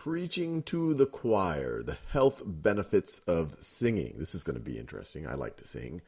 Preaching to the choir, the health benefits of singing. This is going to be interesting. I like to sing.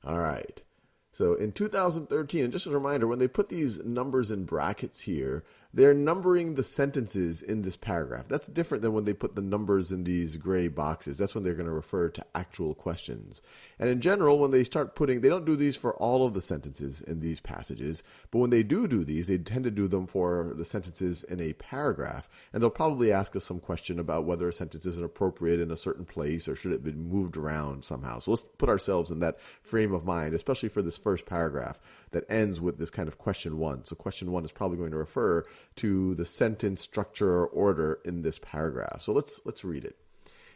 All right. So in 2013, and just as a reminder, when they put these numbers in brackets here, they're numbering the sentences in this paragraph. That's different than when they put the numbers in these gray boxes. That's when they're going to refer to actual questions. And in general, when they start putting, they don't do these for all of the sentences in these passages, but when they do these, they tend to do them for the sentences in a paragraph. And they'll probably ask us some question about whether a sentence is appropriate in a certain place or should it be moved around somehow. So let's put ourselves in that frame of mind, especially for this first paragraph that ends with this kind of question one. So question one is probably going to refer to the sentence structure or order in this paragraph. So let's read it.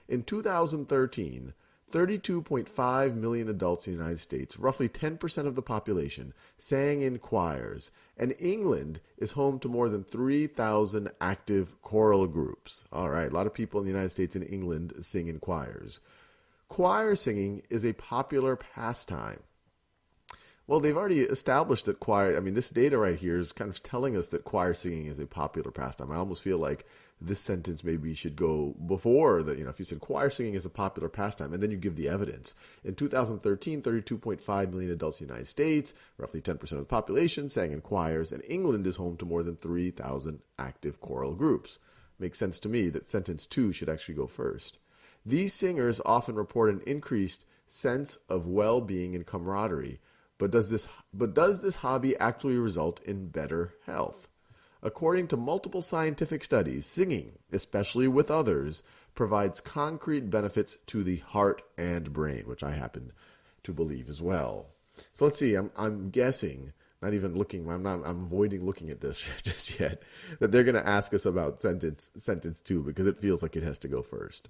In 2013, 32.5 million adults in the United States, roughly 10% of the population, sang in choirs, and England is home to more than 3,000 active choral groups. All right, a lot of people in the United States and England sing in choirs. Choir singing is a popular pastime. Well, they've already established that choir, this data right here is kind of telling us that choir singing is a popular pastime. I almost feel like this sentence maybe should go before that, if you said choir singing is a popular pastime, and then you give the evidence. In 2013, 32.5 million adults in the United States, roughly 10% of the population, sang in choirs, and England is home to more than 3,000 active choral groups. Makes sense to me that sentence 2 should actually go first. These singers often report an increased sense of well-being and camaraderie. But does this hobby actually result in better health? According to multiple scientific studies, singing, especially with others, provides concrete benefits to the heart and brain, which I happen to believe as well. So let's see. I'm guessing, not even looking. I'm avoiding looking at this just yet. That they're going to ask us about sentence 2 because it feels like it has to go first.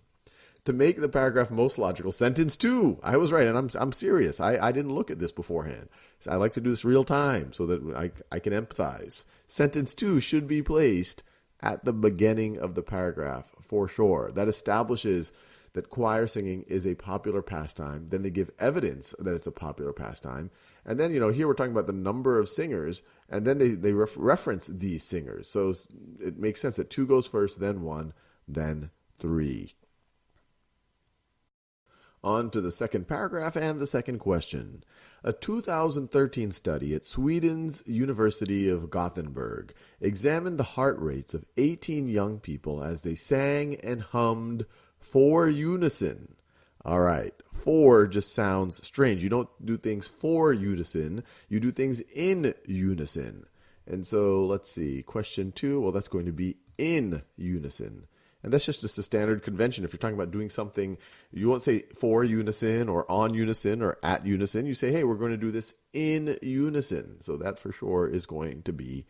To make the paragraph most logical, sentence 2. I was right, and I'm serious. I didn't look at this beforehand. So I like to do this real time so that I can empathize. Sentence 2 should be placed at the beginning of the paragraph for sure. That establishes that choir singing is a popular pastime. Then they give evidence that it's a popular pastime. And then, here we're talking about the number of singers, and then they reference these singers. So it makes sense that 2 goes first, then 1, then 3. On to the second paragraph and the second question. A 2013 study at Sweden's University of Gothenburg examined the heart rates of 18 young people as they sang and hummed for unison. All right, for just sounds strange. You don't do things for unison. You do things in unison. And so let's see. Question 2, well, that's going to be in unison. And that's just a standard convention. If you're talking about doing something, you won't say for unison or on unison or at unison. You say, hey, we're going to do this in unison. So that for sure is going to be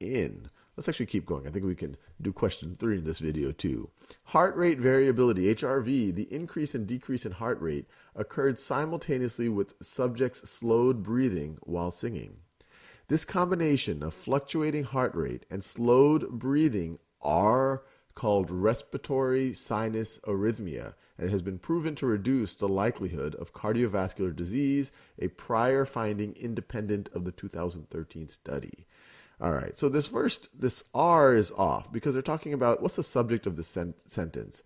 in. Let's actually keep going. I think we can do question 3 in this video too. Heart rate variability, HRV, the increase and decrease in heart rate occurred simultaneously with subjects' slowed breathing while singing. This combination of fluctuating heart rate and slowed breathing are called respiratory sinus arrhythmia, and it has been proven to reduce the likelihood of cardiovascular disease, a prior finding independent of the 2013 study. All right, so this R is off because they're talking about, what's the subject of the sentence?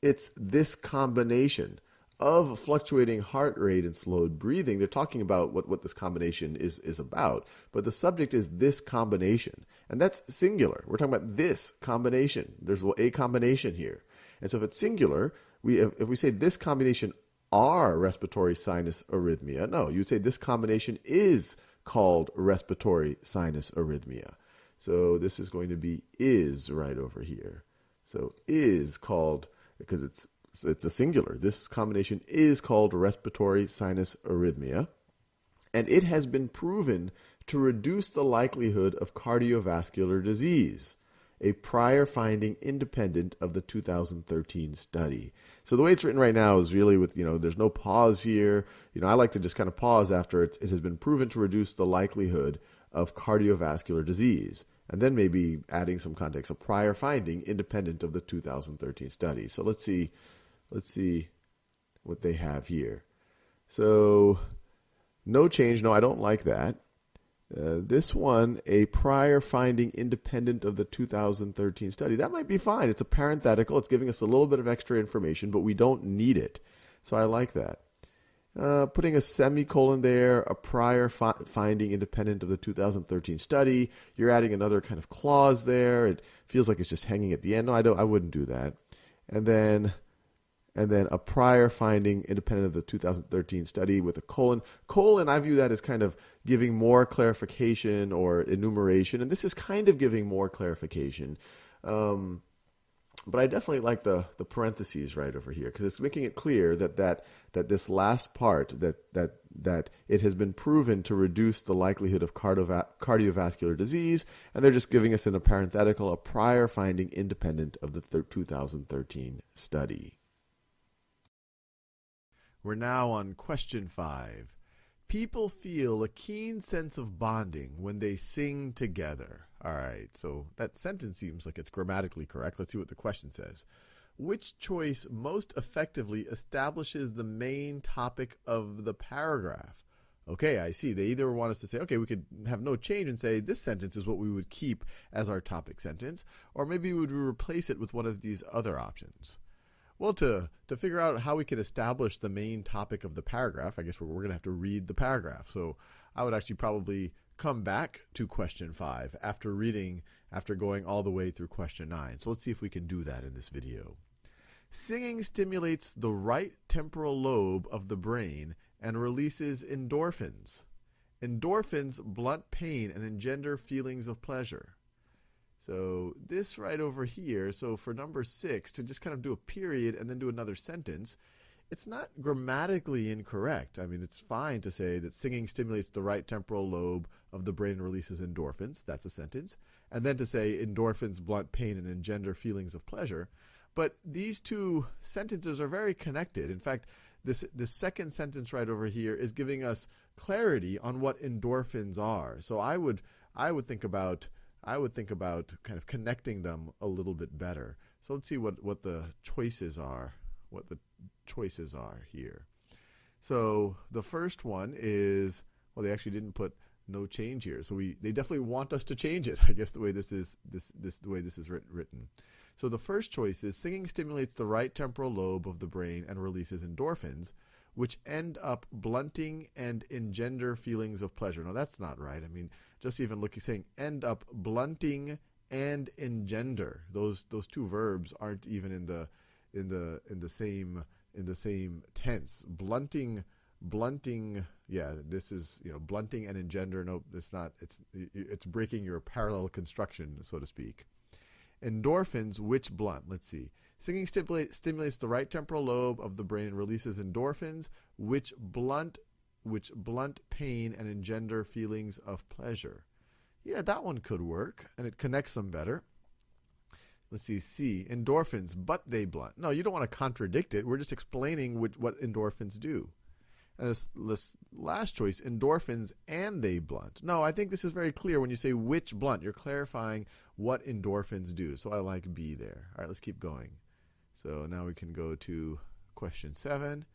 It's this combination of fluctuating heart rate and slowed breathing. They're talking about what this combination is about. But the subject is this combination. And that's singular. We're talking about this combination. There's a combination here. And so if it's singular, if we say this combination are respiratory sinus arrhythmia, no, you'd say this combination is called respiratory sinus arrhythmia. So this is going to be is right over here. So is called, because it's a singular. This combination is called respiratory sinus arrhythmia, and it has been proven to reduce the likelihood of cardiovascular disease, a prior finding independent of the 2013 study. So the way it's written right now is really with, there's no pause here. I like to just kind of pause after it has been proven to reduce the likelihood of cardiovascular disease. And then maybe adding some context, a prior finding independent of the 2013 study. So let's see what they have here. So no change. No, I don't like that. This one, a prior finding independent of the 2013 study. That might be fine. It's a parenthetical. It's giving us a little bit of extra information, but we don't need it. So I like that. Putting a semicolon there, a prior finding independent of the 2013 study. You're adding another kind of clause there. It feels like it's just hanging at the end. No, I wouldn't do that. And then a prior finding independent of the 2013 study with a colon. Colon, I view that as kind of giving more clarification or enumeration, and this is kind of giving more clarification. But I definitely like the parentheses right over here because it's making it clear that this last part that it has been proven to reduce the likelihood of cardiovascular disease, and they're just giving us in a parenthetical a prior finding independent of the 2013 study. We're now on question 5. People feel a keen sense of bonding when they sing together. All right, so that sentence seems like it's grammatically correct. Let's see what the question says. Which choice most effectively establishes the main topic of the paragraph? Okay, I see. They either want us to say, okay, we could have no change and say this sentence is what we would keep as our topic sentence, or maybe we would replace it with one of these other options. Well, to figure out how we could establish the main topic of the paragraph, I guess we're going to have to read the paragraph. So I would actually probably come back to question 5 after going all the way through question 9. So let's see if we can do that in this video. Singing stimulates the right temporal lobe of the brain and releases endorphins. Endorphins blunt pain and engender feelings of pleasure. So this right over here, so for number 6, to just kind of do a period and then do another sentence, it's not grammatically incorrect. I mean, it's fine to say that singing stimulates the right temporal lobe of the brain and releases endorphins. That's a sentence. And then to say endorphins blunt pain and engender feelings of pleasure. But these two sentences are very connected. In fact, this second sentence right over here is giving us clarity on what endorphins are. So I would think about kind of connecting them a little bit better. So let's see what the choices are. What the choices are here. So the first one is, well, they actually didn't put no change here. So they definitely want us to change it. I guess the way this is the way this is written. So the first choice is singing stimulates the right temporal lobe of the brain and releases endorphins, which end up blunting and engender feelings of pleasure. No, that's not right. I mean, just even saying end up blunting and engender. Those two verbs aren't even in the same tense. Blunting. Yeah, this is blunting and engender. No, it's not. It's breaking your parallel construction, so to speak. Endorphins, which blunt. Let's see. Singing stimulates the right temporal lobe of the brain and releases endorphins, which blunt pain and engender feelings of pleasure. Yeah, that one could work, and it connects them better. Let's see. C, endorphins, but they blunt. No, you don't want to contradict it. We're just explaining what endorphins do. And this last choice, endorphins and they blunt. No, I think this is very clear when you say which blunt. You're clarifying what endorphins do. So I like B there. All right, let's keep going. So now we can go to question 7.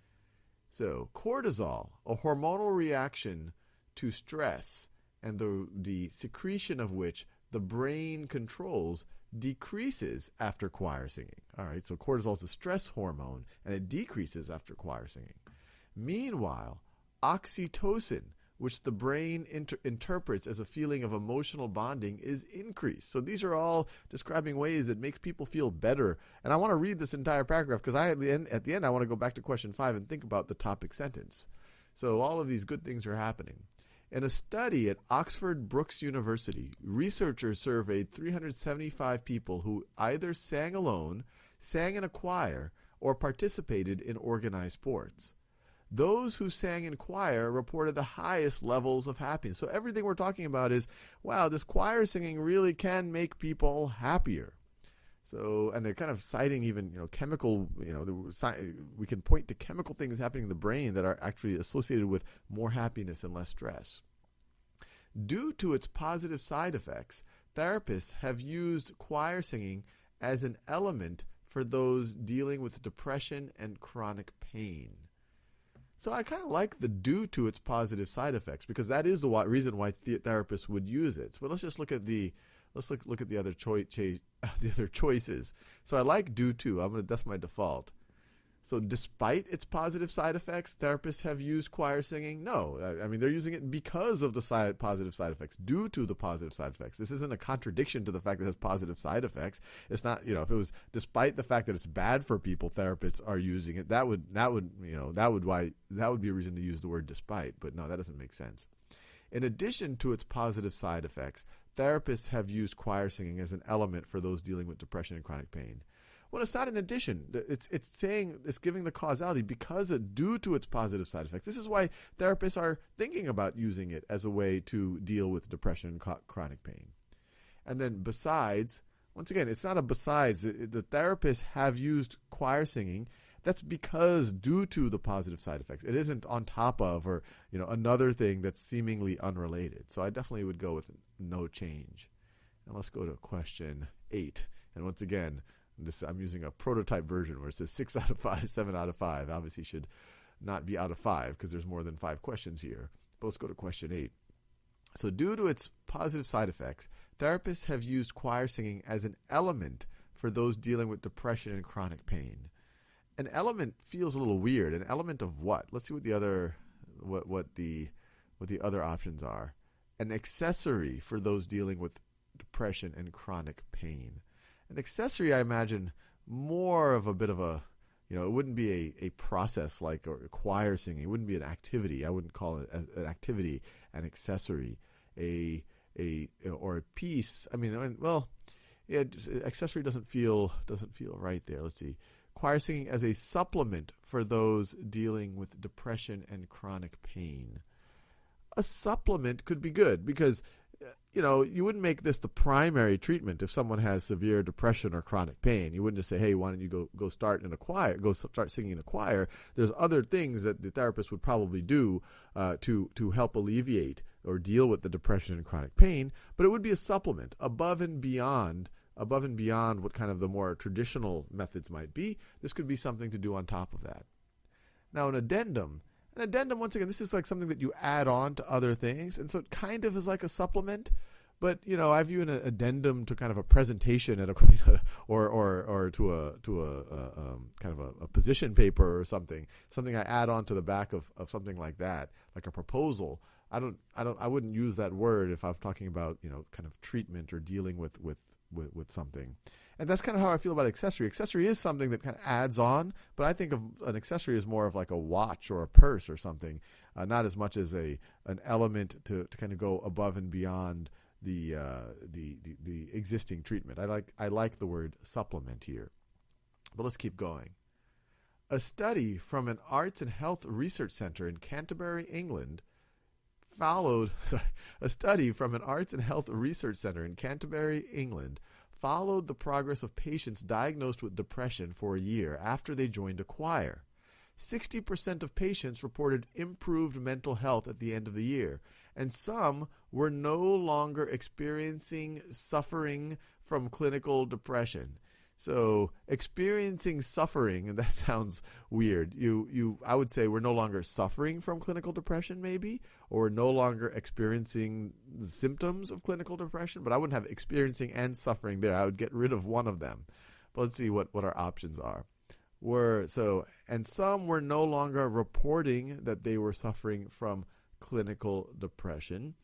So cortisol, a hormonal reaction to stress, and the secretion of which the brain controls, decreases after choir singing. All right, so cortisol is a stress hormone, and it decreases after choir singing. Meanwhile, oxytocin, which the brain interprets as a feeling of emotional bonding, is increased. So these are all describing ways that make people feel better. And I want to read this entire paragraph because at the end I want to go back to question 5 and think about the topic sentence. So all of these good things are happening. In a study at Oxford Brookes University, researchers surveyed 375 people who either sang alone, sang in a choir, or participated in organized sports. Those who sang in choir reported the highest levels of happiness. So everything we're talking about is, wow, this choir singing really can make people happier. So, and they're kind of citing even, chemical, we can point to chemical things happening in the brain that are actually associated with more happiness and less stress. Due to its positive side effects, therapists have used choir singing as an element for those dealing with depression and chronic pain. So I kind of like the due to its positive side effects, because that is the reason why therapists would use it. But let's just look at the look at the other the other choices. So I like due to. That's my default. So despite its positive side effects, therapists have used choir singing? No. I mean, they're using it because of the positive side effects, due to the positive side effects. This isn't a contradiction to the fact that it has positive side effects. It's not, if it was despite the fact that it's bad for people, therapists are using it, that would be a reason to use the word despite. But no, that doesn't make sense. In addition to its positive side effects, therapists have used choir singing as an element for those dealing with depression and chronic pain. Well, it's not an addition. It's giving the causality because due to its positive side effects. This is why therapists are thinking about using it as a way to deal with depression and chronic pain. And then besides, once again, it's not a besides. The therapists have used choir singing. That's because due to the positive side effects. It isn't on top of or another thing that's seemingly unrelated. So I definitely would go with no change. And let's go to question 8. And once again, I'm using a prototype version where it says 6 out of 5, 7 out of 5. Obviously should not be out of 5 because there's more than 5 questions here. But let's go to question 8. So due to its positive side effects, therapists have used choir singing as an element for those dealing with depression and chronic pain. An element feels a little weird. An element of what? Let's see what the other options are. An accessory for those dealing with depression and chronic pain. An accessory, I imagine, more of a bit of a, it wouldn't be a process like a choir singing. It wouldn't be an activity. I wouldn't call it an activity, an accessory, or a piece. I mean, well, yeah, accessory doesn't feel right there. Let's see. Choir singing as a supplement for those dealing with depression and chronic pain. A supplement could be good because you wouldn't make this the primary treatment if someone has severe depression or chronic pain. You wouldn't just say, hey, why don't you go start in a choir, go start singing in a choir. There's other things that the therapist would probably do to help alleviate or deal with the depression and chronic pain, but it would be a supplement above and beyond what kind of the more traditional methods might be. This could be something to do on top of that. Now, an addendum, once again, this is like something that you add on to other things, and so it kind of is like a supplement. But I view an addendum to kind of a presentation at or to a kind of a position paper or something I add on to the back of something like that, like a proposal. I wouldn't use that word if I'm talking about kind of treatment or dealing with something. And that's kind of how I feel about accessory. Accessory is something that kind of adds on, but I think of an accessory as more of like a watch or a purse or something, not as much as an element to kind of go above and beyond the existing treatment. I like the word supplement here. But let's keep going. A study from an Arts and Health Research Center in Canterbury, England, followed the progress of patients diagnosed with depression for a year after they joined a choir. 60% of patients reported improved mental health at the end of the year, and some were no longer experiencing suffering from clinical depression. So experiencing suffering, and that sounds weird. I would say we're no longer suffering from clinical depression, maybe, or no longer experiencing symptoms of clinical depression. But I wouldn't have experiencing and suffering there. I would get rid of one of them. But let's see what our options are. And some were no longer reporting that they were suffering from clinical depression.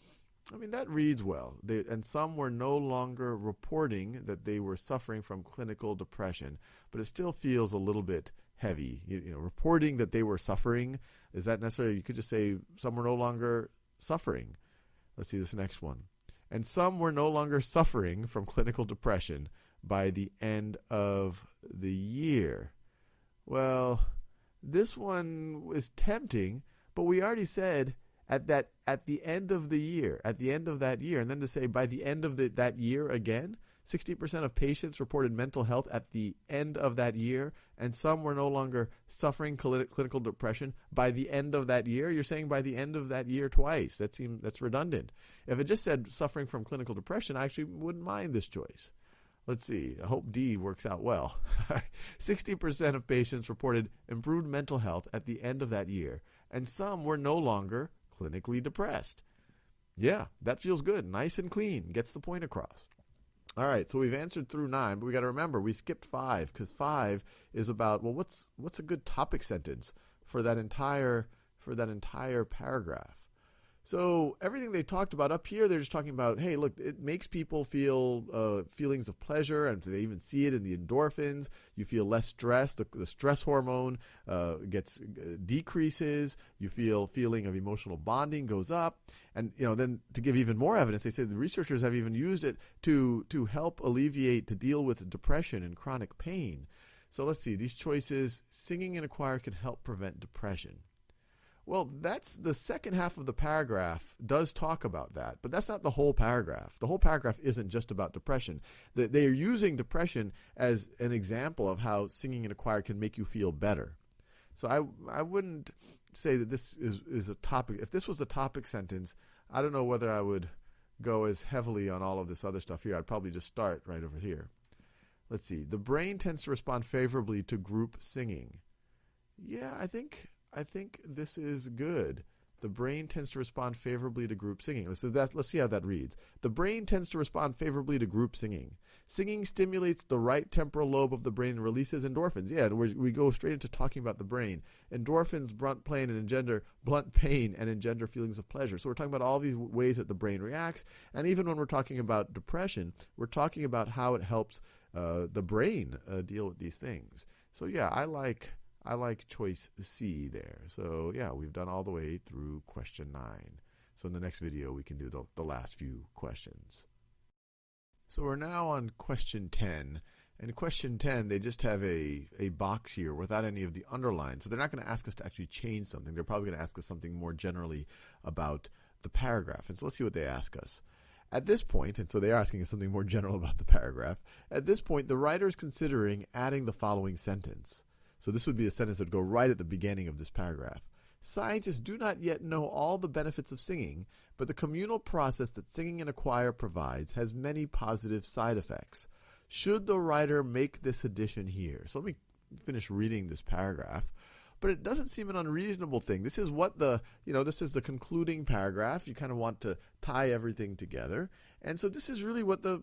I mean, that reads well. And some were no longer reporting that they were suffering from clinical depression, but it still feels a little bit heavy. Reporting that they were suffering, is that necessary? You could just say some were no longer suffering. Let's see this next one. And some were no longer suffering from clinical depression by the end of the year. Well, this one is tempting, but we already said at the end of the year, and then to say by the end of that year again, 60% of patients reported mental health at the end of that year, and some were no longer suffering clinical depression by the end of that year. You're saying by the end of that year twice. That's redundant. If it just said suffering from clinical depression, I actually wouldn't mind this choice. Let's see. I hope D works out well. 60% of patients reported improved mental health at the end of that year, and some were no longer clinically depressed. Yeah, that feels good. Nice and clean. Gets the point across. All right, so we've answered through 9, but we got to remember we skipped 5 because 5 is about, well, what's a good topic sentence for that entire paragraph? So everything they talked about up here, they're just talking about, hey, look, it makes people feel feelings of pleasure, and they even see it in the endorphins. You feel less stressed. The stress hormone decreases. You feel feeling of emotional bonding goes up. And then to give even more evidence, they say the researchers have even used it to help alleviate, to deal with depression and chronic pain. So let's see, these choices, singing in a choir can help prevent depression. Well, that's the second half of the paragraph does talk about that, but that's not the whole paragraph. The whole paragraph isn't just about depression. They are using depression as an example of how singing in a choir can make you feel better. So I wouldn't say that this is a topic. If this was a topic sentence, I don't know whether I would go as heavily on all of this other stuff here. I'd probably just start right over here. Let's see. The brain tends to respond favorably to group singing. Yeah, I think this is good. The brain tends to respond favorably to group singing. Let's see how that reads. The brain tends to respond favorably to group singing. Singing stimulates the right temporal lobe of the brain and releases endorphins. Yeah, we go straight into talking about the brain. Endorphins blunt pain and engender feelings of pleasure. So we're talking about all these ways that the brain reacts. And even when we're talking about depression, we're talking about how it helps the brain deal with these things. So yeah, I like choice C there. So yeah, we've done all the way through question 9. So in the next video, we can do the last few questions. So we're now on question 10. In question 10, they just have a box here without any of the underlines. So they're not going to ask us to actually change something. They're probably going to ask us something more generally about the paragraph. And so let's see what they ask us. At this point, and so they're asking us something more general about the paragraph. At this point, the writer is considering adding the following sentence. So this would be a sentence that would go right at the beginning of this paragraph. Scientists do not yet know all the benefits of singing, but the communal process that singing in a choir provides has many positive side effects. Should the writer make this addition here? So let me finish reading this paragraph. But it doesn't seem an unreasonable thing. This is what this is the concluding paragraph. You kind of want to tie everything together. And so this is really what the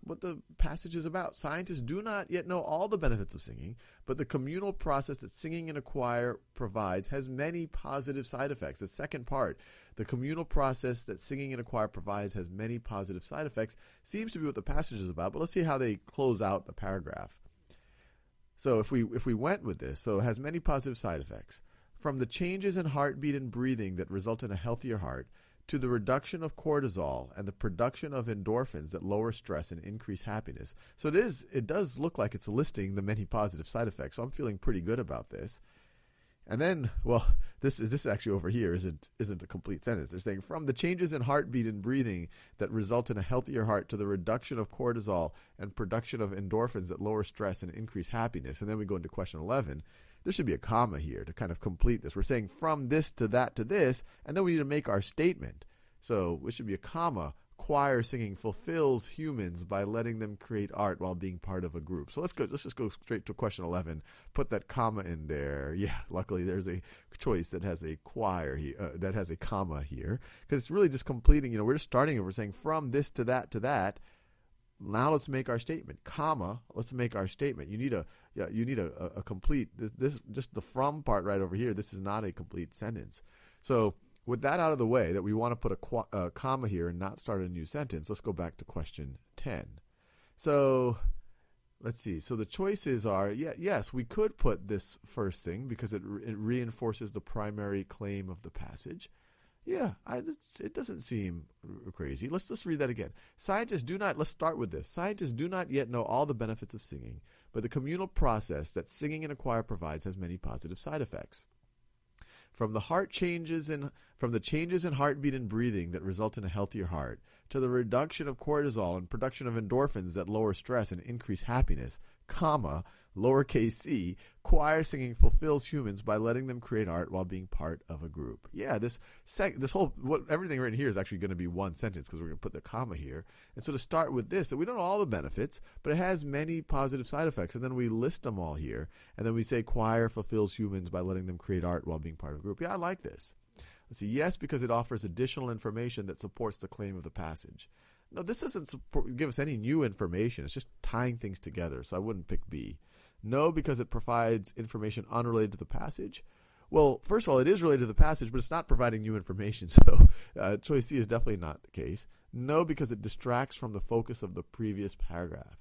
passage is about. Scientists do not yet know all the benefits of singing, but the communal process that singing in a choir provides has many positive side effects. The second part, the communal process that singing in a choir provides has many positive side effects, seems to be what the passage is about. But let's see how they close out the paragraph. So if we went with this, so it has many positive side effects. From the changes in heartbeat and breathing that result in a healthier heart, to the reduction of cortisol and the production of endorphins that lower stress and increase happiness. So it does look like it's listing the many positive side effects. So I'm feeling pretty good about this. And then, well, this actually over here isn't a complete sentence. They're saying from the changes in heartbeat and breathing that result in a healthier heart to the reduction of cortisol and production of endorphins that lower stress and increase happiness. And then we go into question 11. There should be a comma here to kind of complete this. We're saying from this to that to this, and then we need to make our statement. So it should be a comma. Choir singing fulfills humans by letting them create art while being part of a group. So let's just go straight to question 11. Put that comma in there. Yeah, luckily there's a choice that has a choir here, that has a comma here, because it's really just completing. We're just starting and we're saying from this to that to that. Now let's make our statement. Comma. Let's make our statement. You need a complete. This just the from part right over here. This is not a complete sentence. So with that out of the way, that we want to put a comma here and not start a new sentence. Let's go back to question 10. So let's see. So the choices are yes, we could put this first thing because it reinforces the primary claim of the passage. Yeah, it doesn't seem crazy. Let's read that again. Let's start with this. Scientists do not yet know all the benefits of singing, but the communal process that singing in a choir provides has many positive side effects. From the changes in heartbeat and breathing that result in a healthier heart, to the reduction of cortisol and production of endorphins that lower stress and increase happiness, comma, lowercase c, choir singing fulfills humans by letting them create art while being part of a group. Yeah, everything right here is actually going to be one sentence because we're going to put the comma here. And so to start with this, that we don't know all the benefits, but it has many positive side effects. And then we list them all here. And then we say choir fulfills humans by letting them create art while being part of a group. Yeah, I like this. Let's see. Yes, because it offers additional information that supports the claim of the passage. No, this doesn't give us any new information. It's just tying things together, so I wouldn't pick B. No, because it provides information unrelated to the passage. Well, first of all, it is related to the passage, but it's not providing new information, so choice C is definitely not the case. No, because it distracts from the focus of the previous paragraph.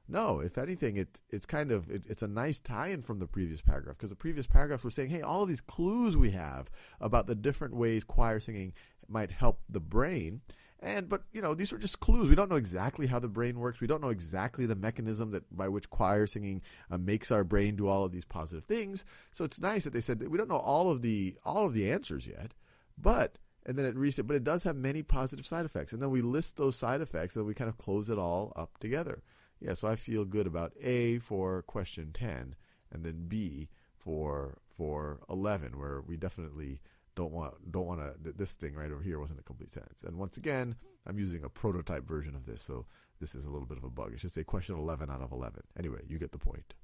No, if anything, it's a nice tie-in from the previous paragraph, because the previous paragraphs were saying, hey, all of these clues we have about the different ways choir singing might help the brain. But these are just clues. We don't know exactly how the brain works. We don't know exactly the mechanism by which choir singing makes our brain do all of these positive things. So it's nice that they said that we don't know all of the answers yet, but it does have many positive side effects. And then we list those side effects, and then we kind of close it all up together. Yeah, so I feel good about A for question 10, and then B for 11, where we definitely don't want to, this thing right over here wasn't a complete sentence. And once again, I'm using a prototype version of this, so this is a little bit of a bug. It should say question 11 out of 11. Anyway, you get the point.